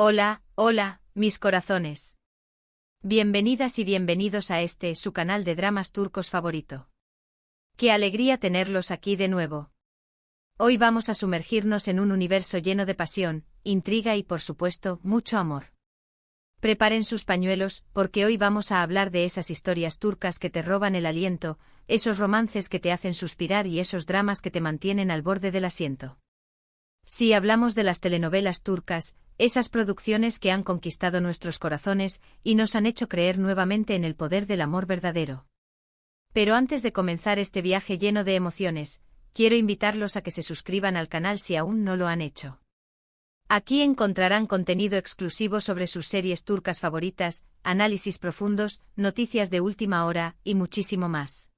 Hola, hola, mis corazones. Bienvenidas y bienvenidos a su canal de dramas turcos favorito. Qué alegría tenerlos aquí de nuevo. Hoy vamos a sumergirnos en un universo lleno de pasión, intriga y por supuesto, mucho amor. Preparen sus pañuelos, porque hoy vamos a hablar de esas historias turcas que te roban el aliento, esos romances que te hacen suspirar y esos dramas que te mantienen al borde del asiento. Si hablamos de las telenovelas turcas, esas producciones que han conquistado nuestros corazones y nos han hecho creer nuevamente en el poder del amor verdadero. Pero antes de comenzar este viaje lleno de emociones, quiero invitarlos a que se suscriban al canal si aún no lo han hecho. Aquí encontrarán contenido exclusivo sobre sus series turcas favoritas, análisis profundos, noticias de última hora y muchísimo más.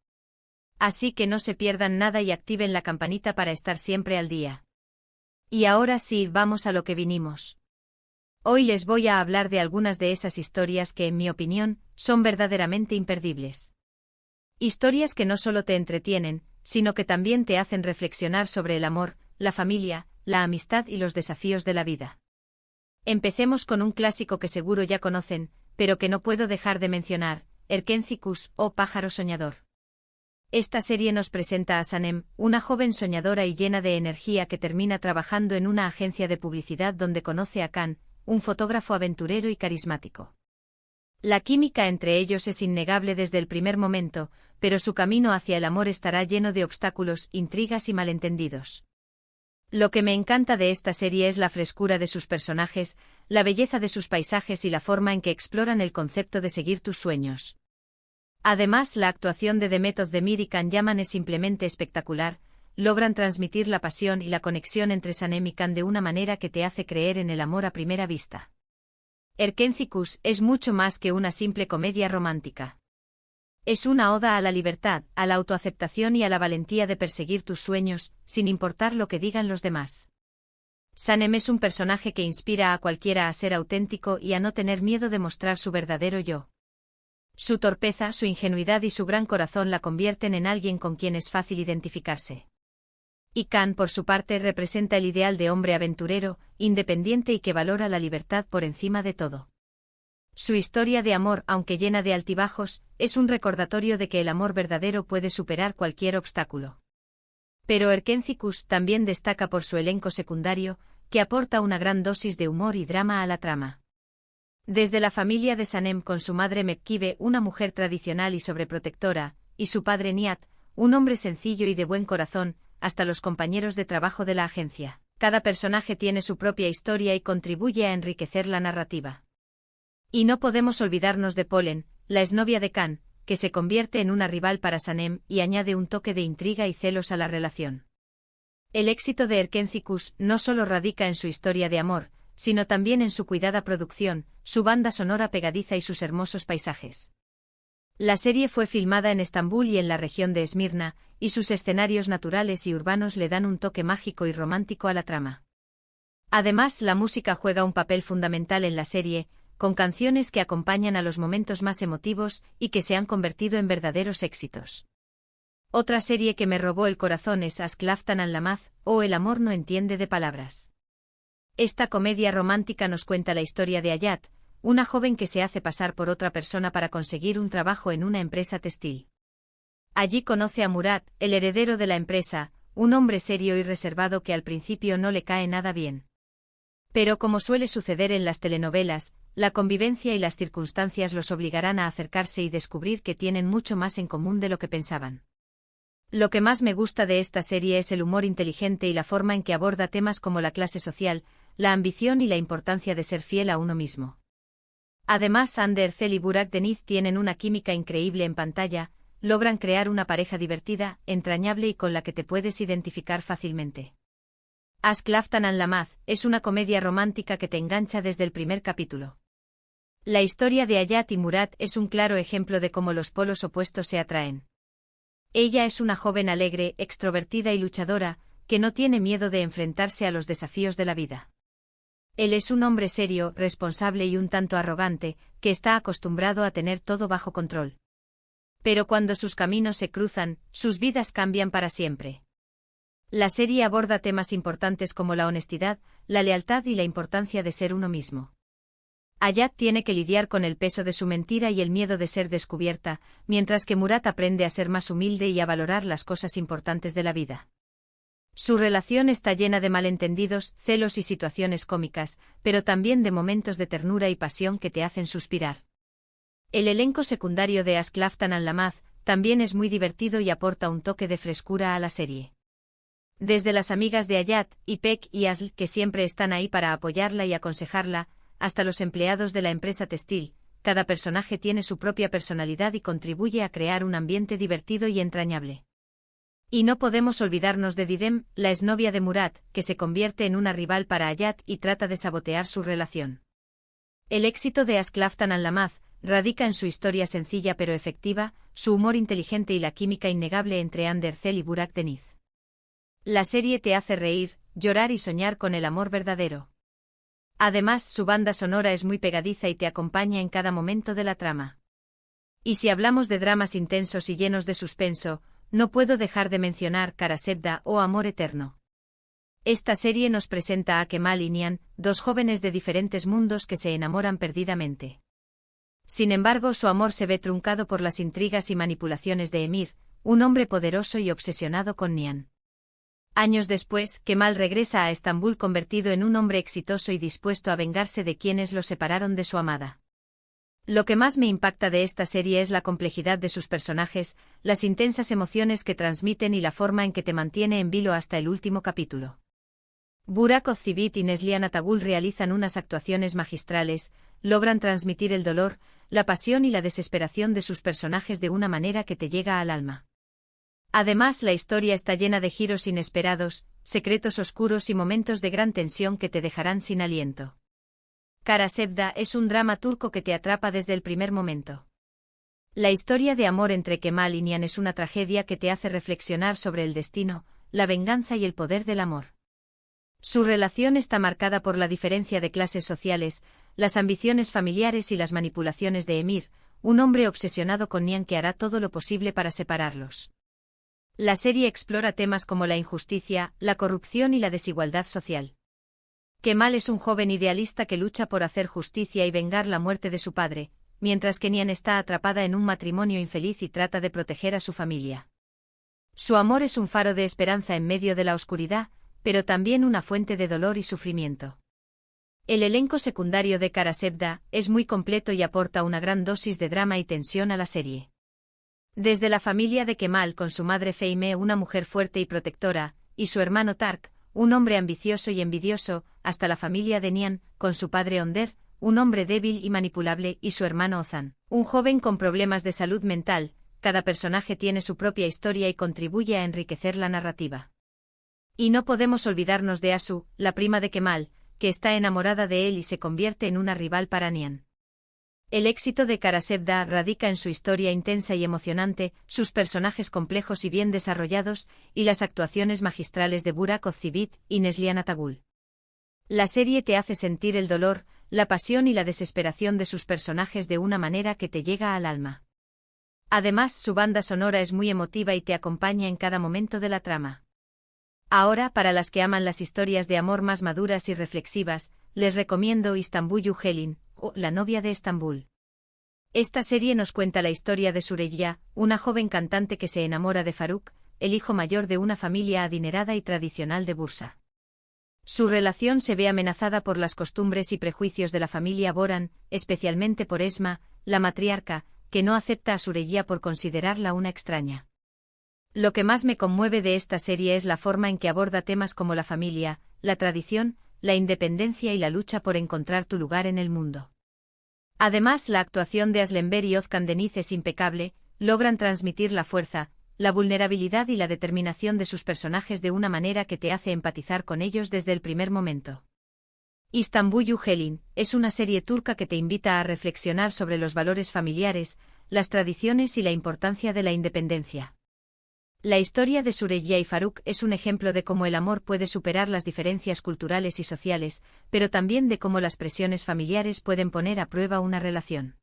Así que no se pierdan nada y activen la campanita para estar siempre al día. Y ahora sí, vamos a lo que vinimos. Hoy les voy a hablar de algunas de esas historias que, en mi opinión, son verdaderamente imperdibles. Historias que no solo te entretienen, sino que también te hacen reflexionar sobre el amor, la familia, la amistad y los desafíos de la vida. Empecemos con un clásico que seguro ya conocen, pero que no puedo dejar de mencionar, Erkenci o Pájaro Soñador. Esta serie nos presenta a Sanem, una joven soñadora y llena de energía que termina trabajando en una agencia de publicidad donde conoce a Can, un fotógrafo aventurero y carismático. La química entre ellos es innegable desde el primer momento, pero su camino hacia el amor estará lleno de obstáculos, intrigas y malentendidos. Lo que me encanta de esta serie es la frescura de sus personajes, la belleza de sus paisajes y la forma en que exploran el concepto de seguir tus sueños. Además, la actuación de Demet Özdemir y Can Yaman es simplemente espectacular, logran transmitir la pasión y la conexión entre Sanem y Can de una manera que te hace creer en el amor a primera vista. Erkenci es mucho más que una simple comedia romántica. Es una oda a la libertad, a la autoaceptación y a la valentía de perseguir tus sueños, sin importar lo que digan los demás. Sanem es un personaje que inspira a cualquiera a ser auténtico y a no tener miedo de mostrar su verdadero yo. Su torpeza, su ingenuidad y su gran corazón la convierten en alguien con quien es fácil identificarse. Y Can, por su parte, representa el ideal de hombre aventurero, independiente y que valora la libertad por encima de todo. Su historia de amor, aunque llena de altibajos, es un recordatorio de que el amor verdadero puede superar cualquier obstáculo. Pero Erkenci también destaca por su elenco secundario, que aporta una gran dosis de humor y drama a la trama. Desde la familia de Sanem con su madre Mekkibe, una mujer tradicional y sobreprotectora, y su padre Nihat, un hombre sencillo y de buen corazón, hasta los compañeros de trabajo de la agencia. Cada personaje tiene su propia historia y contribuye a enriquecer la narrativa. Y no podemos olvidarnos de Polen, la exnovia de Can, que se convierte en una rival para Sanem y añade un toque de intriga y celos a la relación. El éxito de Erkenci no solo radica en su historia de amor, sino también en su cuidada producción, su banda sonora pegadiza y sus hermosos paisajes. La serie fue filmada en Estambul y en la región de Esmirna, y sus escenarios naturales y urbanos le dan un toque mágico y romántico a la trama. Además, la música juega un papel fundamental en la serie, con canciones que acompañan a los momentos más emotivos y que se han convertido en verdaderos éxitos. Otra serie que me robó el corazón es Aşk Laftan Anlamaz, o El amor no entiende de palabras. Esta comedia romántica nos cuenta la historia de Hayat, una joven que se hace pasar por otra persona para conseguir un trabajo en una empresa textil. Allí conoce a Murat, el heredero de la empresa, un hombre serio y reservado que al principio no le cae nada bien. Pero como suele suceder en las telenovelas, la convivencia y las circunstancias los obligarán a acercarse y descubrir que tienen mucho más en común de lo que pensaban. Lo que más me gusta de esta serie es el humor inteligente y la forma en que aborda temas como la clase social, la ambición y la importancia de ser fiel a uno mismo. Además, Hande Erçel y Burak Deniz tienen una química increíble en pantalla, logran crear una pareja divertida, entrañable y con la que te puedes identificar fácilmente. Aşk Laftan Anlamaz es una comedia romántica que te engancha desde el primer capítulo. La historia de Hayat y Murat es un claro ejemplo de cómo los polos opuestos se atraen. Ella es una joven alegre, extrovertida y luchadora, que no tiene miedo de enfrentarse a los desafíos de la vida. Él es un hombre serio, responsable y un tanto arrogante, que está acostumbrado a tener todo bajo control. Pero cuando sus caminos se cruzan, sus vidas cambian para siempre. La serie aborda temas importantes como la honestidad, la lealtad y la importancia de ser uno mismo. Hayat tiene que lidiar con el peso de su mentira y el miedo de ser descubierta, mientras que Murat aprende a ser más humilde y a valorar las cosas importantes de la vida. Su relación está llena de malentendidos, celos y situaciones cómicas, pero también de momentos de ternura y pasión que te hacen suspirar. El elenco secundario de Ask Laftan al-Lamaz también es muy divertido y aporta un toque de frescura a la serie. Desde las amigas de Hayat, Ipek y Asl, que siempre están ahí para apoyarla y aconsejarla, hasta los empleados de la empresa textil, cada personaje tiene su propia personalidad y contribuye a crear un ambiente divertido y entrañable. Y no podemos olvidarnos de Didem, la exnovia de Murat, que se convierte en una rival para Hayat y trata de sabotear su relación. El éxito de Ask Laftan al-Lamaz radica en su historia sencilla pero efectiva, su humor inteligente y la química innegable entre Ander Zel y Burak Deniz. La serie te hace reír, llorar y soñar con el amor verdadero. Además, su banda sonora es muy pegadiza y te acompaña en cada momento de la trama. Y si hablamos de dramas intensos y llenos de suspenso, no puedo dejar de mencionar Kara Sevda o Amor Eterno. Esta serie nos presenta a Kemal y Nihan, dos jóvenes de diferentes mundos que se enamoran perdidamente. Sin embargo, su amor se ve truncado por las intrigas y manipulaciones de Emir, un hombre poderoso y obsesionado con Nihan. Años después, Kemal regresa a Estambul convertido en un hombre exitoso y dispuesto a vengarse de quienes lo separaron de su amada. Lo que más me impacta de esta serie es la complejidad de sus personajes, las intensas emociones que transmiten y la forma en que te mantiene en vilo hasta el último capítulo. Burak Ozcivit y Neslihan Atagul realizan unas actuaciones magistrales, logran transmitir el dolor, la pasión y la desesperación de sus personajes de una manera que te llega al alma. Además, la historia está llena de giros inesperados, secretos oscuros y momentos de gran tensión que te dejarán sin aliento. Kara Sevda es un drama turco que te atrapa desde el primer momento. La historia de amor entre Kemal y Nihan es una tragedia que te hace reflexionar sobre el destino, la venganza y el poder del amor. Su relación está marcada por la diferencia de clases sociales, las ambiciones familiares y las manipulaciones de Emir, un hombre obsesionado con Nihan que hará todo lo posible para separarlos. La serie explora temas como la injusticia, la corrupción y la desigualdad social. Kemal es un joven idealista que lucha por hacer justicia y vengar la muerte de su padre, mientras que Nihan está atrapada en un matrimonio infeliz y trata de proteger a su familia. Su amor es un faro de esperanza en medio de la oscuridad, pero también una fuente de dolor y sufrimiento. El elenco secundario de Kara Sevda es muy completo y aporta una gran dosis de drama y tensión a la serie. Desde la familia de Kemal con su madre Fehime, una mujer fuerte y protectora, y su hermano Tark, un hombre ambicioso y envidioso, hasta la familia de Nihan, con su padre Onder, un hombre débil y manipulable, y su hermano Ozan, un joven con problemas de salud mental, cada personaje tiene su propia historia y contribuye a enriquecer la narrativa. Y no podemos olvidarnos de Asu, la prima de Kemal, que está enamorada de él y se convierte en una rival para Nihan. El éxito de Kara Sevda radica en su historia intensa y emocionante, sus personajes complejos y bien desarrollados, y las actuaciones magistrales de Burak Ozcivit y Neslihan Atagul. La serie te hace sentir el dolor, la pasión y la desesperación de sus personajes de una manera que te llega al alma. Además, su banda sonora es muy emotiva y te acompaña en cada momento de la trama. Ahora, para las que aman las historias de amor más maduras y reflexivas, les recomiendo Istanbul Helin, o La novia de Estambul. Esta serie nos cuenta la historia de Süreyya, una joven cantante que se enamora de Faruk, el hijo mayor de una familia adinerada y tradicional de Bursa. Su relación se ve amenazada por las costumbres y prejuicios de la familia Boran, especialmente por Esma, la matriarca, que no acepta a Süreyya por considerarla una extraña. Lo que más me conmueve de esta serie es la forma en que aborda temas como la familia, la tradición, la independencia y la lucha por encontrar tu lugar en el mundo. Además, la actuación de Aslenber y Özkan Deniz es impecable, logran transmitir la fuerza, la vulnerabilidad y la determinación de sus personajes de una manera que te hace empatizar con ellos desde el primer momento. Istanbul Helin es una serie turca que te invita a reflexionar sobre los valores familiares, las tradiciones y la importancia de la independencia. La historia de Süreyya y Faruk es un ejemplo de cómo el amor puede superar las diferencias culturales y sociales, pero también de cómo las presiones familiares pueden poner a prueba una relación.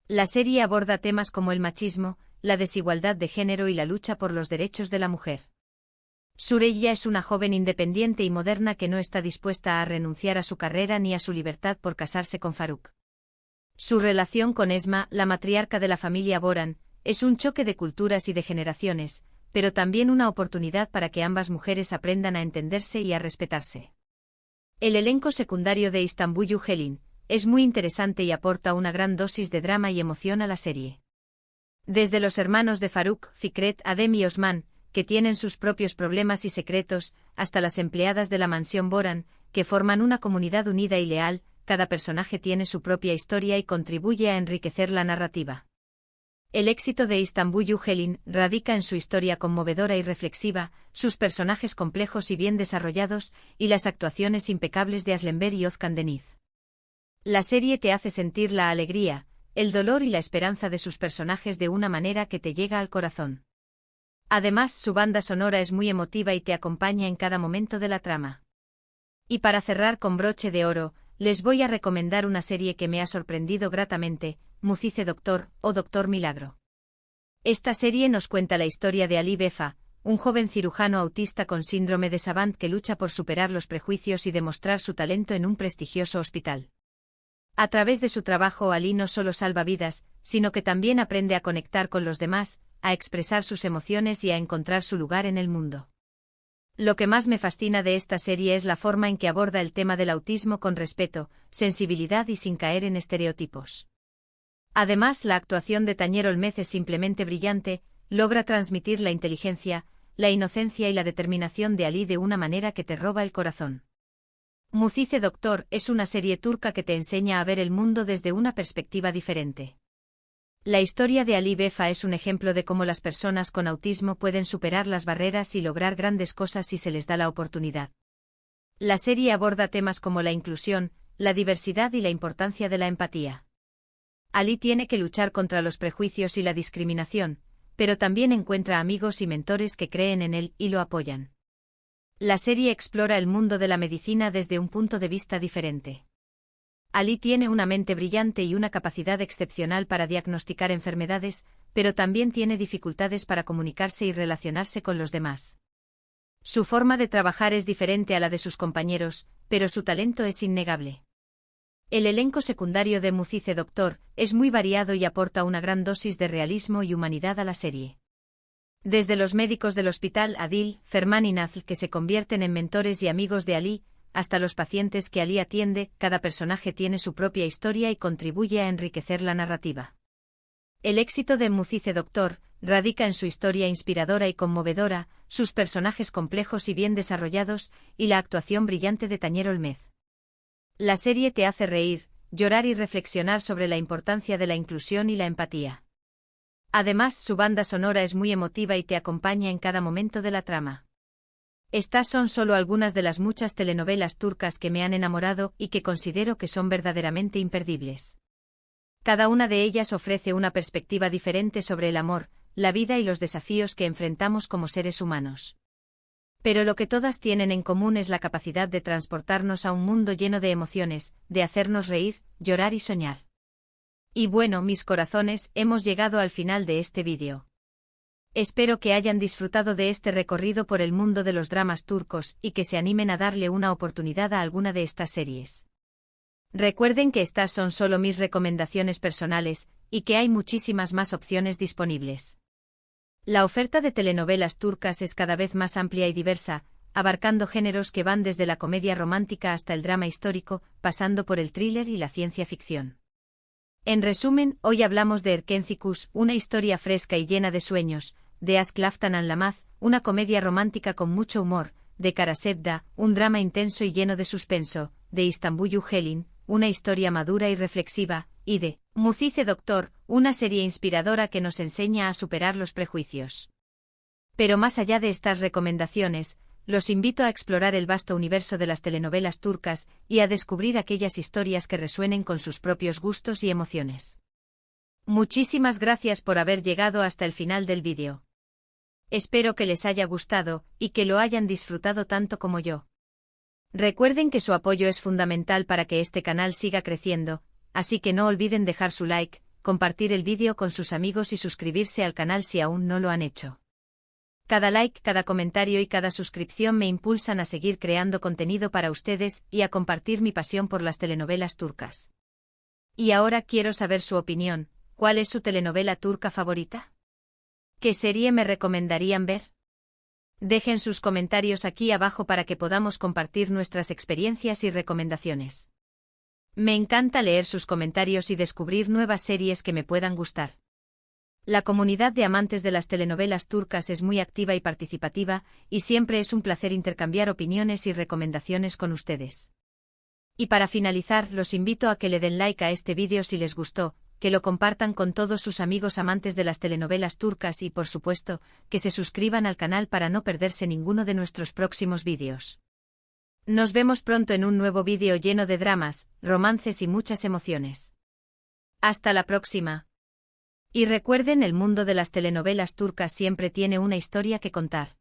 La serie aborda temas como el machismo, la desigualdad de género y la lucha por los derechos de la mujer. Süreyya es una joven independiente y moderna que no está dispuesta a renunciar a su carrera ni a su libertad por casarse con Faruk. Su relación con Esma, la matriarca de la familia Boran, es un choque de culturas y de generaciones, pero también una oportunidad para que ambas mujeres aprendan a entenderse y a respetarse. El elenco secundario de Istanbul Helin es muy interesante y aporta una gran dosis de drama y emoción a la serie. Desde los hermanos de Faruk, Fikret, Adem y Osman, que tienen sus propios problemas y secretos, hasta las empleadas de la mansión Boran, que forman una comunidad unida y leal, cada personaje tiene su propia historia y contribuye a enriquecer la narrativa. El éxito de Istanbul Helin radica en su historia conmovedora y reflexiva, sus personajes complejos y bien desarrollados, y las actuaciones impecables de Aslenber y Özkan Deniz. La serie te hace sentir la alegría, el dolor y la esperanza de sus personajes de una manera que te llega al corazón. Además, su banda sonora es muy emotiva y te acompaña en cada momento de la trama. Y para cerrar con broche de oro, les voy a recomendar una serie que me ha sorprendido gratamente, Mucize Doctor o Doctor Milagro. Esta serie nos cuenta la historia de Ali Befa, un joven cirujano autista con síndrome de Savant que lucha por superar los prejuicios y demostrar su talento en un prestigioso hospital. A través de su trabajo, Ali no solo salva vidas, sino que también aprende a conectar con los demás, a expresar sus emociones y a encontrar su lugar en el mundo. Lo que más me fascina de esta serie es la forma en que aborda el tema del autismo con respeto, sensibilidad y sin caer en estereotipos. Además, la actuación de Tañer Olmez es simplemente brillante, logra transmitir la inteligencia, la inocencia y la determinación de Ali de una manera que te roba el corazón. Mucize Doctor es una serie turca que te enseña a ver el mundo desde una perspectiva diferente. La historia de Ali Befa es un ejemplo de cómo las personas con autismo pueden superar las barreras y lograr grandes cosas si se les da la oportunidad. La serie aborda temas como la inclusión, la diversidad y la importancia de la empatía. Ali tiene que luchar contra los prejuicios y la discriminación, pero también encuentra amigos y mentores que creen en él y lo apoyan. La serie explora el mundo de la medicina desde un punto de vista diferente. Ali tiene una mente brillante y una capacidad excepcional para diagnosticar enfermedades, pero también tiene dificultades para comunicarse y relacionarse con los demás. Su forma de trabajar es diferente a la de sus compañeros, pero su talento es innegable. El elenco secundario de Mucize Doctor es muy variado y aporta una gran dosis de realismo y humanidad a la serie. Desde los médicos del hospital Adil, Ferman y Nazl que se convierten en mentores y amigos de Ali, hasta los pacientes que Ali atiende, cada personaje tiene su propia historia y contribuye a enriquecer la narrativa. El éxito de Mucize Doctor radica en su historia inspiradora y conmovedora, sus personajes complejos y bien desarrollados, y la actuación brillante de Tañer Olmez. La serie te hace reír, llorar y reflexionar sobre la importancia de la inclusión y la empatía. Además, su banda sonora es muy emotiva y te acompaña en cada momento de la trama. Estas son solo algunas de las muchas telenovelas turcas que me han enamorado y que considero que son verdaderamente imperdibles. Cada una de ellas ofrece una perspectiva diferente sobre el amor, la vida y los desafíos que enfrentamos como seres humanos. Pero lo que todas tienen en común es la capacidad de transportarnos a un mundo lleno de emociones, de hacernos reír, llorar y soñar. Y bueno, mis corazones, hemos llegado al final de este vídeo. Espero que hayan disfrutado de este recorrido por el mundo de los dramas turcos y que se animen a darle una oportunidad a alguna de estas series. Recuerden que estas son solo mis recomendaciones personales, y que hay muchísimas más opciones disponibles. La oferta de telenovelas turcas es cada vez más amplia y diversa, abarcando géneros que van desde la comedia romántica hasta el drama histórico, pasando por el thriller y la ciencia ficción. En resumen, hoy hablamos de Erkencikus, una historia fresca y llena de sueños, de Aşk Laftan Anlamaz, una comedia romántica con mucho humor, de Karasevda, un drama intenso y lleno de suspenso, de Istanbul Helin, una historia madura y reflexiva, y de Mucize Doctor, una serie inspiradora que nos enseña a superar los prejuicios. Pero más allá de estas recomendaciones, los invito a explorar el vasto universo de las telenovelas turcas y a descubrir aquellas historias que resuenen con sus propios gustos y emociones. Muchísimas gracias por haber llegado hasta el final del vídeo. Espero que les haya gustado y que lo hayan disfrutado tanto como yo. Recuerden que su apoyo es fundamental para que este canal siga creciendo, así que no olviden dejar su like, compartir el vídeo con sus amigos y suscribirse al canal si aún no lo han hecho. Cada like, cada comentario y cada suscripción me impulsan a seguir creando contenido para ustedes y a compartir mi pasión por las telenovelas turcas. Y ahora quiero saber su opinión. ¿Cuál es su telenovela turca favorita? ¿Qué serie me recomendarían ver? Dejen sus comentarios aquí abajo para que podamos compartir nuestras experiencias y recomendaciones. Me encanta leer sus comentarios y descubrir nuevas series que me puedan gustar. La comunidad de amantes de las telenovelas turcas es muy activa y participativa, y siempre es un placer intercambiar opiniones y recomendaciones con ustedes. Y para finalizar, los invito a que le den like a este vídeo si les gustó, que lo compartan con todos sus amigos amantes de las telenovelas turcas y, por supuesto, que se suscriban al canal para no perderse ninguno de nuestros próximos vídeos. Nos vemos pronto en un nuevo vídeo lleno de dramas, romances y muchas emociones. Hasta la próxima. Y recuerden, el mundo de las telenovelas turcas siempre tiene una historia que contar.